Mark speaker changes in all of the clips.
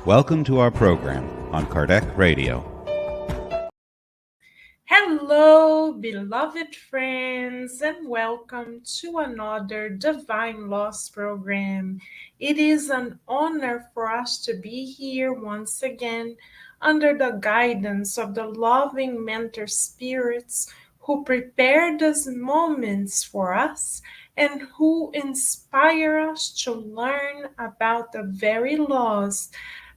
Speaker 1: Welcome to our program on Kardec Radio.
Speaker 2: Hello, beloved friends, and welcome to another Divine Loss program. It is an honor for us to be here once again under the guidance of the loving mentor spirits who prepare these moments for us and who inspire us to learn about the very laws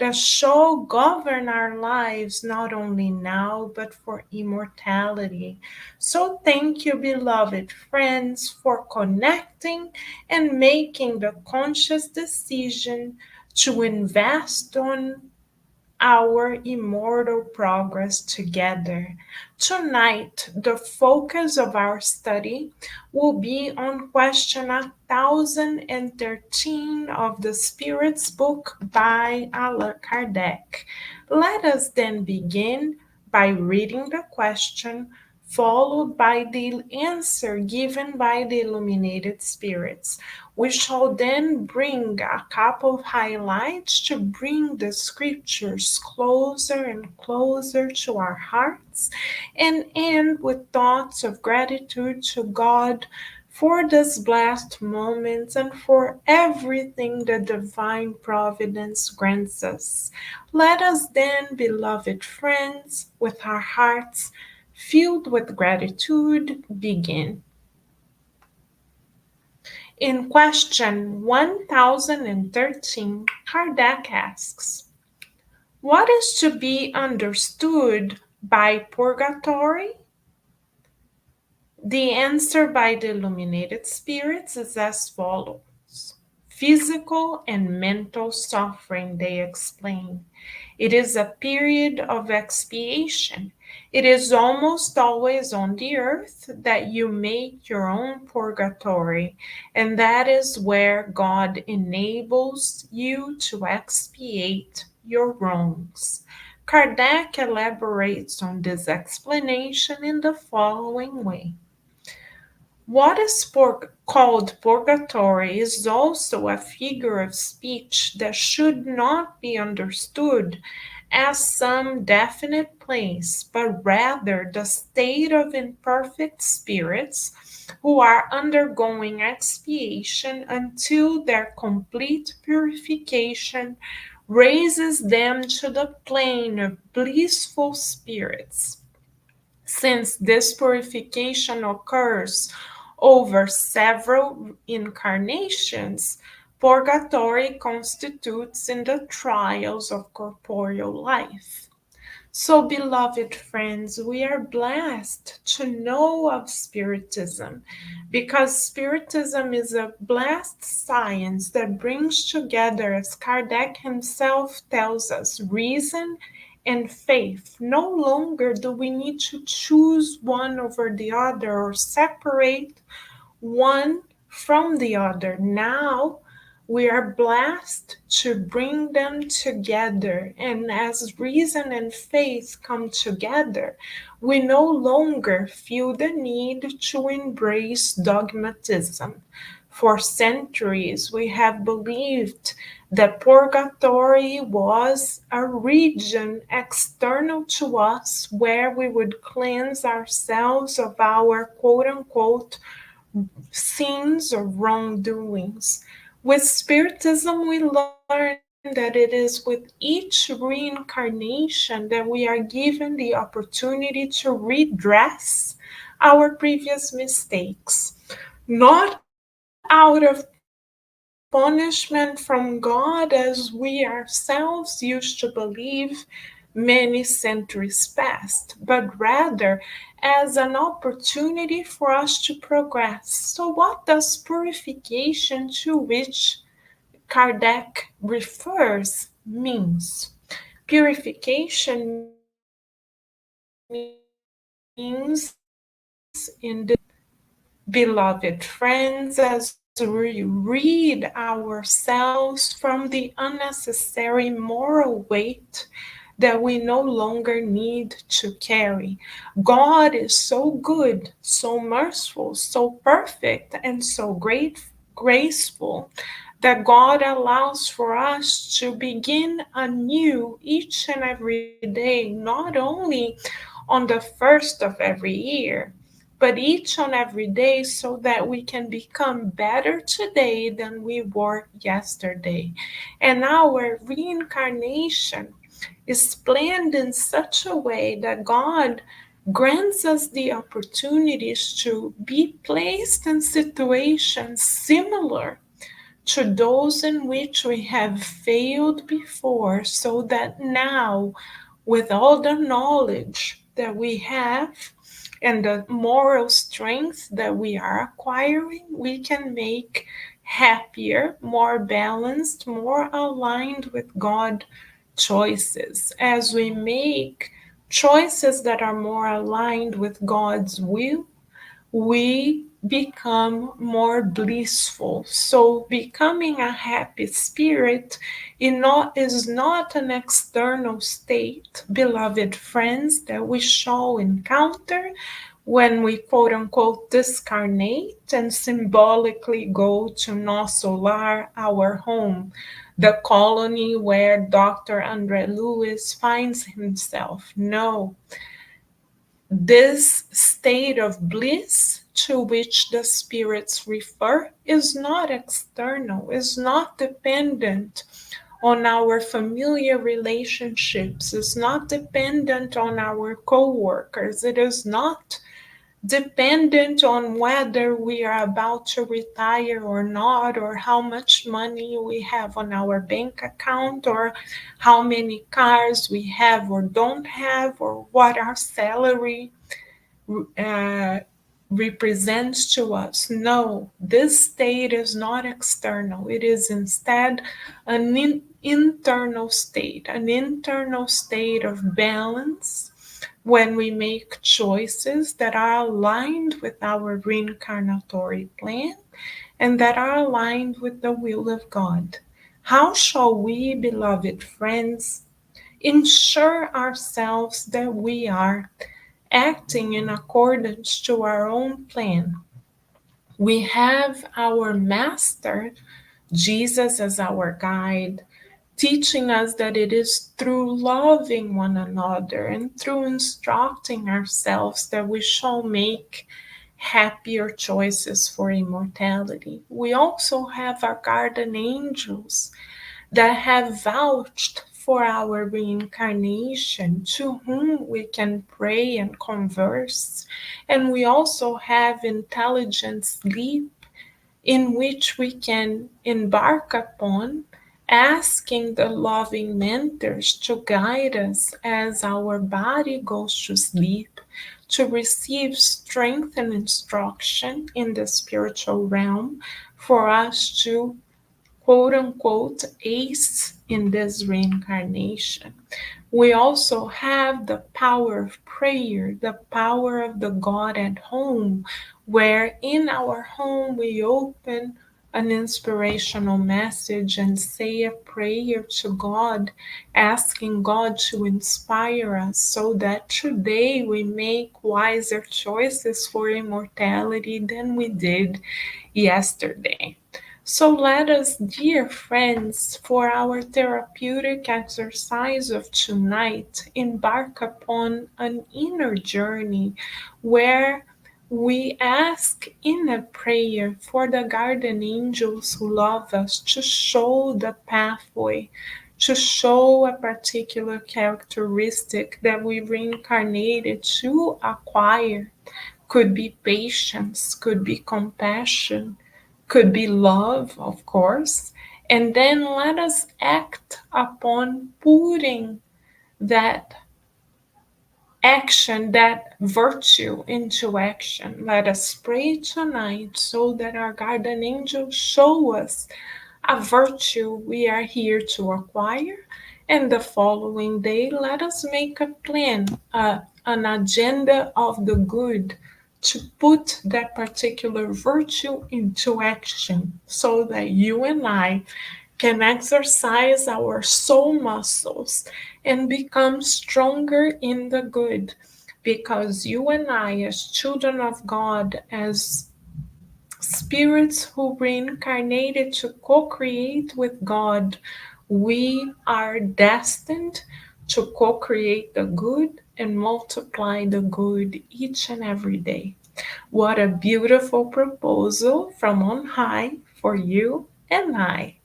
Speaker 2: that shall govern our lives not only now but for immortality. So, thank you, beloved friends, for connecting and making the conscious decision to invest on our immortal progress together. Tonight, the focus of our study will be on question 1013 of the Spirit's Book by Allan Kardec. Let us then begin by reading the question, followed by the answer given by the illuminated spirits. We shall then bring a couple of highlights to bring the scriptures closer and closer to our hearts and end with thoughts of gratitude to God for this blessed moment and for everything the divine providence grants us. Let us then, beloved friends, with our hearts filled with gratitude, begin. In question 1013, Kardec asks, what is to be understood by purgatory? The answer by the illuminated spirits is as follows. Physical and mental suffering, they explain. It is a period of expiation. It is almost always on the earth that you make your own purgatory, and that is where God enables you to expiate your wrongs. Kardec elaborates on this explanation in the following way. What is called purgatory is also a figure of speech that should not be understood as some definite place, but rather the state of imperfect spirits who are undergoing expiation until their complete purification raises them to the plane of blissful spirits. Since this purification occurs over several incarnations, purgatory constitutes in the trials of corporeal life. So, beloved friends, we are blessed to know of Spiritism because Spiritism is a blessed science that brings together, as Kardec himself tells us, reason and faith. No longer do we need to choose one over the other or separate one from the other. Now we are blessed to bring them together. And as reason and faith come together, we no longer feel the need to embrace dogmatism. For centuries, we have believed that purgatory was a region external to us where we would cleanse ourselves of our quote unquote sins or wrongdoings. With Spiritism, we learn that it is with each reincarnation that we are given the opportunity to redress our previous mistakes, not out of punishment from God as we ourselves used to believe many centuries past, but rather as an opportunity for us to progress. So, what does purification to which Kardec refers means? Purification means in the beloved friends, as we rid ourselves from the unnecessary moral weight that we no longer need to carry. God is so good, so merciful, so perfect, and so graceful that God allows for us to begin anew each and every day, not only on the first of every year, but each and every day, so that we can become better today than we were yesterday. And our reincarnation is planned in such a way that God grants us the opportunities to be placed in situations similar to those in which we have failed before, so that now, with all the knowledge that we have and the moral strength that we are acquiring, we can make happier, more balanced, more aligned with God choices. As we make choices that are more aligned with God's will, we become more blissful. So, becoming a happy spirit is not an external state, beloved friends, that we shall encounter when we quote unquote discarnate and symbolically go to nosso lar, our home, the colony where Dr. Andre Lewis finds himself. No, this state of bliss to which the spirits refer is not external, is not dependent on our familiar relationships, is not dependent on our co-workers, it is not dependent on whether we are about to retire or not, or how much money we have on our bank account, or how many cars we have or don't have, or what our salary uh, represents to us. No, this state is not external. It is instead internal state, an internal state of balance when we make choices that are aligned with our reincarnatory plan and that are aligned with the will of God. How shall we, beloved friends, ensure ourselves that we are acting in accordance to our own plan? We have our Master, Jesus, as our guide, teaching us that it is through loving one another and through instructing ourselves that we shall make happier choices for immortality. We also have our guardian angels that have vouched for our reincarnation, to whom we can pray and converse. And we also have intelligent sleep in which we can embark upon, asking the loving mentors to guide us as our body goes to sleep, to receive strength and instruction in the spiritual realm for us to quote unquote ace in this reincarnation. We also have the power of prayer, the power of the God at home, where in our home we open an inspirational message and say a prayer to God, asking God to inspire us so that today we make wiser choices for immortality than we did yesterday. So let us, dear friends, for our therapeutic exercise of tonight, embark upon an inner journey where we ask in a prayer for the guardian angels who love us to show the pathway, to show a particular characteristic that we reincarnated to acquire. Could be patience, could be compassion, could be love, of course. And then let us act upon putting that action, that virtue into action. Let us pray tonight so that our guardian angels show us a virtue we are here to acquire. And the following day, let us make a plan, an agenda of the good to put that particular virtue into action so that you and I can exercise our soul muscles and become stronger in the good. Because you and I, as children of God, as spirits who reincarnated to co create with God. We are destined to co create the good and multiply the good each and every day. What a beautiful proposal from on high for you and I.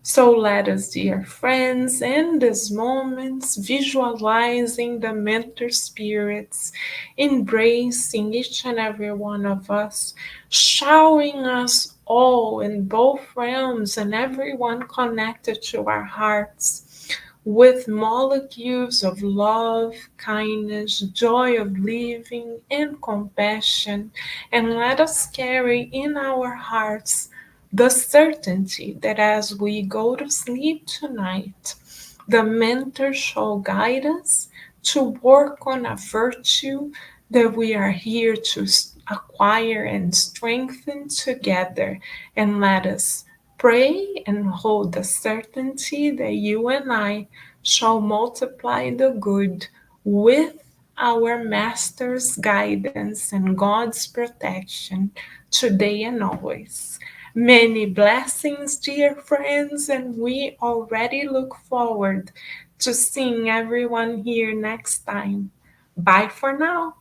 Speaker 2: So let us, dear friends, in these moments, visualizing the mentor spirits, embracing each and every one of us, showering us all in both realms and everyone connected to our hearts with molecules of love, kindness, joy of living, and compassion. And let us carry in our hearts the certainty that as we go to sleep tonight, the mentor shall guide us to work on a virtue that we are here to acquire and strengthen together. And let us pray and hold the certainty that you and I shall multiply the good with our Master's guidance and God's protection today and always. Many blessings, dear friends, and we already look forward to seeing everyone here next time. Bye for now.